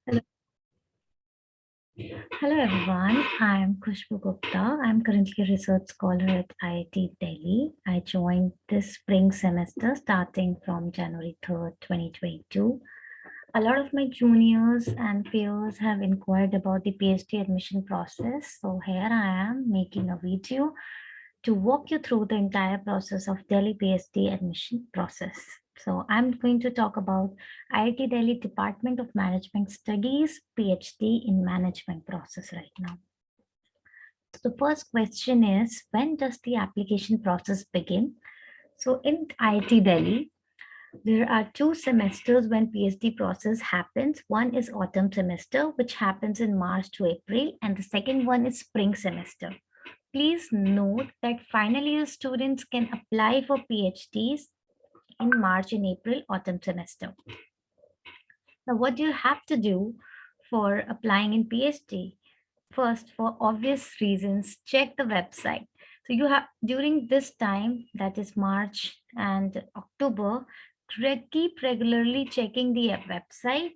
Hello, Hello everyone. I'm Khushbu Gupta. I'm currently a research scholar at IIT Delhi. I joined this spring semester starting from January 3rd, 2022. A lot of my juniors and peers have inquired about the PhD admission process. So here I am making a video to walk you through the entire process of Delhi PhD admission process. So I'm going to talk about IIT Delhi Department of Management Studies PhD in Management process right now. So the first question is, when does the application process begin? So in IIT Delhi, there are 2 semesters when PhD process happens. One is autumn semester, which happens in March to April, and the second one is spring semester. Please note that final year students can apply for PhDs in March and April autumn semester. Now, what do you have to do for applying in PhD? First, for obvious reasons, check the website. So you have during this time, that is March and October, keep regularly checking the website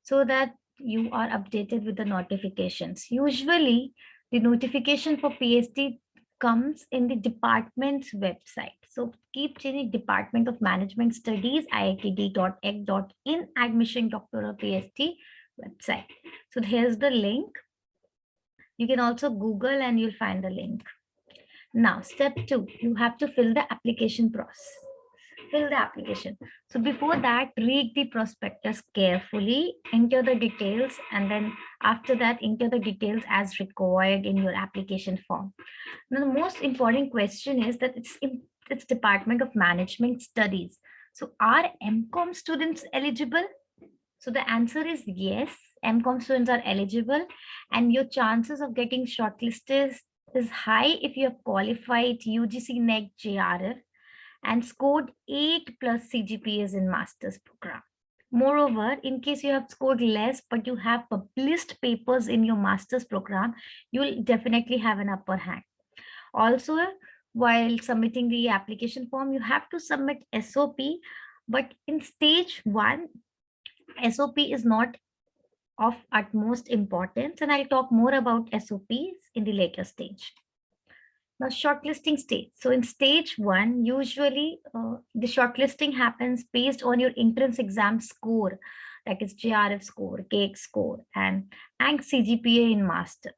so that you are updated with the notifications. Usually, the notification for PhD comes in the department's website. So keep changing Department of Management Studies, iitd.ec.in admission doctoral PhD website. So here's the link. You can also Google and you'll find the link. Now, step 2, you have to fill the application process. Fill the application. So before that, read the prospectus carefully, enter the details, and then after that, enter the details as required in your application form. Now, the most important question is that it's Department of Management Studies. So are MCOM students eligible? So the answer is yes, MCOM students are eligible, and your chances of getting shortlisted is high if you have qualified UGC NEC JRF and scored 8 plus CGPAs in master's program. Moreover, in case you have scored less, but you have published papers in your master's program, you'll definitely have an upper hand. Also, while submitting the application form, you have to submit SOP, but in stage 1, SOP is not of utmost importance, and I'll talk more about SOPs in the later stage. Now, shortlisting stage. So in stage 1, usually the shortlisting happens based on your entrance exam score, that is JRF score, CAKE score, and CGPA in masters.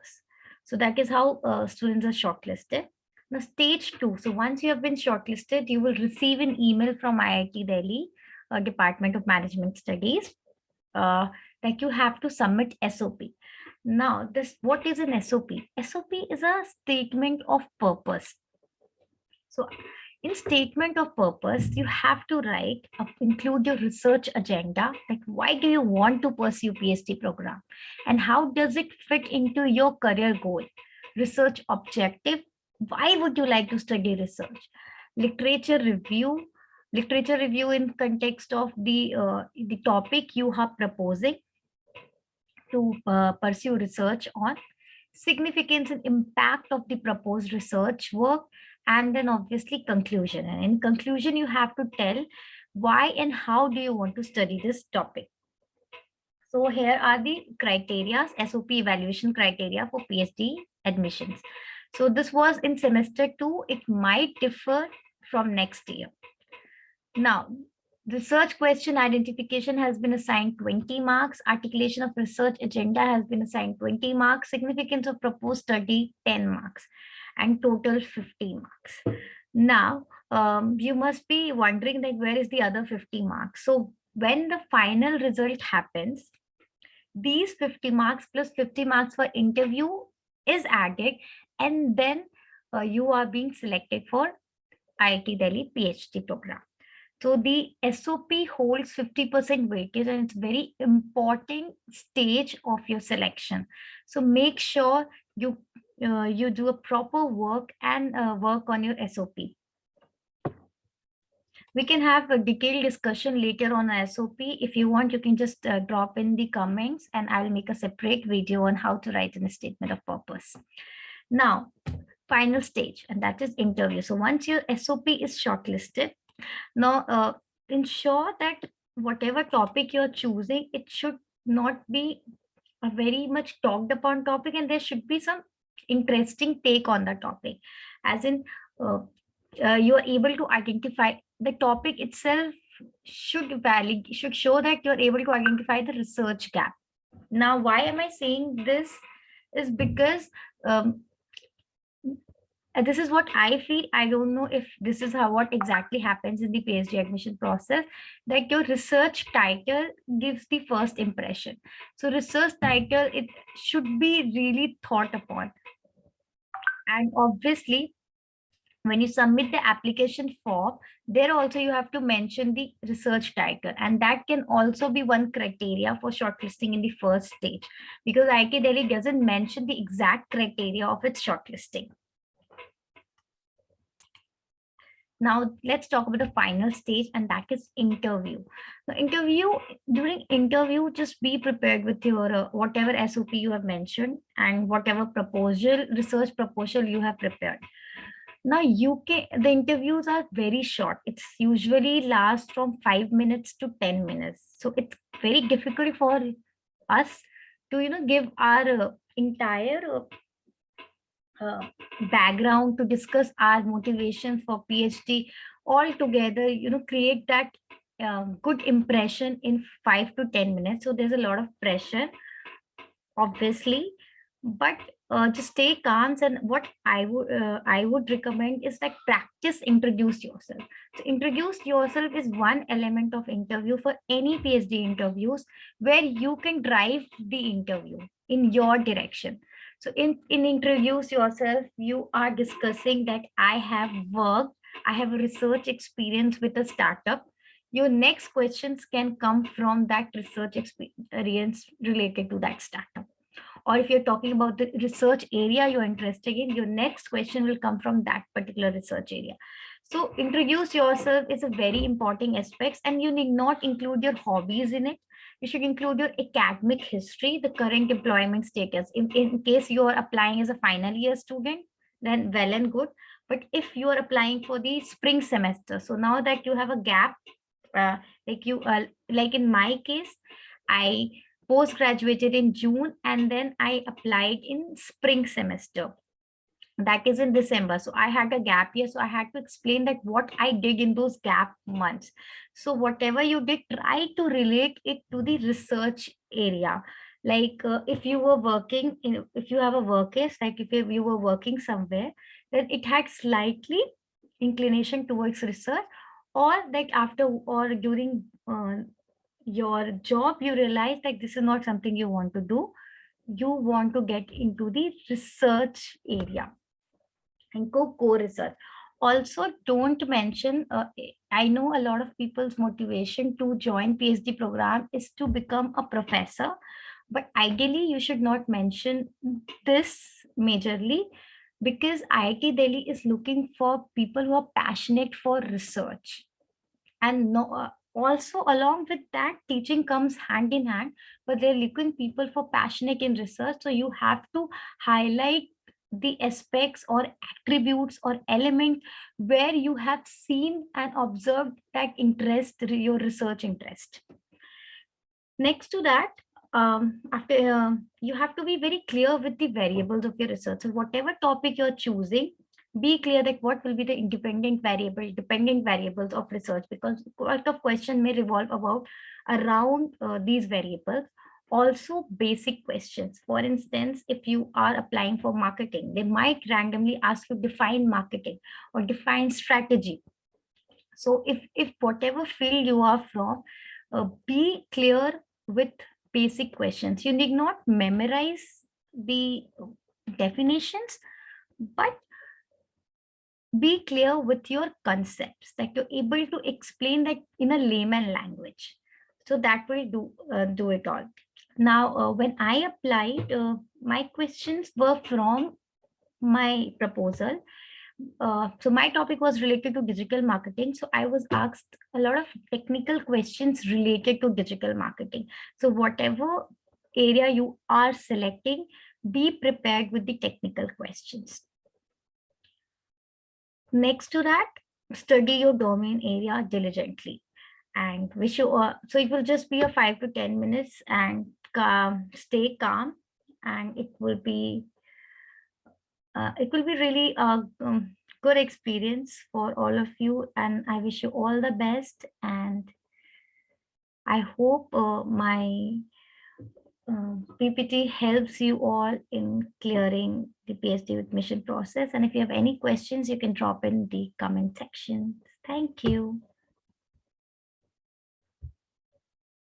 So that is how students are shortlisted. Now, stage 2. So once you have been shortlisted, you will receive an email from IIT Delhi, Department of Management Studies, that you have to submit SOP. Now, what is an SOP? SOP is a statement of purpose. So in statement of purpose, you have to include your research agenda, like why do you want to pursue PhD program and how does it fit into your career goal, research objective, why would you like to study research, literature review, in context of the topic you are proposing to pursue research on, significance and impact of the proposed research work, and then obviously conclusion. And in conclusion, you have to tell why and how do you want to study this topic. So here are the criteria, SOP evaluation criteria for PhD admissions. So this was in semester 2. It might differ from next year. Now, research question identification has been assigned 20 marks. Articulation of research agenda has been assigned 20 marks. Significance of proposed study, 10 marks. And total 50 marks. Now, you must be wondering that where is the other 50 marks? So when the final result happens, these 50 marks plus 50 marks for interview is added, and then you are being selected for IIT Delhi PhD program. So the SOP holds 50% weightage, and it's very important stage of your selection. So make sure you do a proper work and work on your SOP. We can have a detailed discussion later on SOP. If you want, you can just drop in the comments and I'll make a separate video on how to write in a statement of purpose. Now, final stage, and that is interview. So once your SOP is shortlisted, now ensure that whatever topic you're choosing, it should not be a very much talked upon topic, and there should be some interesting take on the topic, as in uh, you are able to identify the topic itself should show that you're able to identify the research gap. Now, why am I saying this? Is because um, this is what I feel. I don't know if this is how what exactly happens in the PhD admission process. That your research title gives the first impression. So research title, it should be really thought upon. And obviously, when you submit the application form, there also you have to mention the research title, and that can also be one criteria for shortlisting in the first stage, because IIT Delhi doesn't mention the exact criteria of its shortlisting. Now let's talk about the final stage, and that is interview. The interview, during interview, just be prepared with your whatever SOP you have mentioned and whatever proposal, research proposal you have prepared. Now UK, the interviews are very short. It's usually lasts from 5 minutes to 10 minutes. So it's very difficult for us to give our entire uh, background, to discuss our motivations for PhD all together, create that good impression in 5 to 10 minutes. So there's a lot of pressure, obviously, but just stay calm. And what I would recommend is like practice introduce yourself. So introduce yourself is one element of interview for any PhD interviews, where you can drive the interview in your direction. So in introduce yourself, you are discussing that I have a research experience with a startup. Your next questions can come from that research experience related to that startup. Or if you're talking about the research area you're interested in, your next question will come from that particular research area. So introduce yourself is a very important aspect, and you need not include your hobbies in it. You should include your academic history, the current employment status. In case you are applying as a final year student, then well and good. But if you are applying for the spring semester, so now that you have a gap, uh, like in my case, I post graduated in June, and then I applied in spring semester, that is in December. So I had a gap year, so I had to explain that what I did in those gap months. So whatever you did, try to relate it to the research area. Like if you were working in, if you have a work case, like if you were working somewhere, then it had slightly inclination towards research. Or that after or during your job, you realize that this is not something you want to do, you want to get into the research area and go co-research. Also, don't mention, I know a lot of people's motivation to join PhD program is to become a professor, but ideally you should not mention this majorly, because IIT Delhi is looking for people who are passionate for research. And no, also along with that, teaching comes hand in hand, but they're looking people for passionate in research. So you have to highlight the aspects or attributes or element where you have seen and observed that interest, your research interest. Next to that, after you have to be very clear with the variables of your research. So whatever topic you're choosing, be clear that what will be the dependent variables of research, because a lot of question may revolve about around these variables. Also, basic questions. For instance, if you are applying for marketing, they might randomly ask you define marketing or define strategy. So if whatever field you are from, be clear with basic questions. You need not memorize the definitions, but be clear with your concepts, that you're able to explain that in a layman language. So that will do it all. Now, when I applied, my questions were from my proposal. So my topic was related to digital marketing. So I was asked a lot of technical questions related to digital marketing. So whatever area you are selecting, be prepared with the technical questions. Next to that, study your domain area diligently. and wish you all. So it will just be a 5 to 10 minutes, and stay calm, and it will be really a good experience for all of you. And I wish you all the best. And I hope my PPT helps you all in clearing the PhD with mission process. And if you have any questions, you can drop in the comment section. Thank you.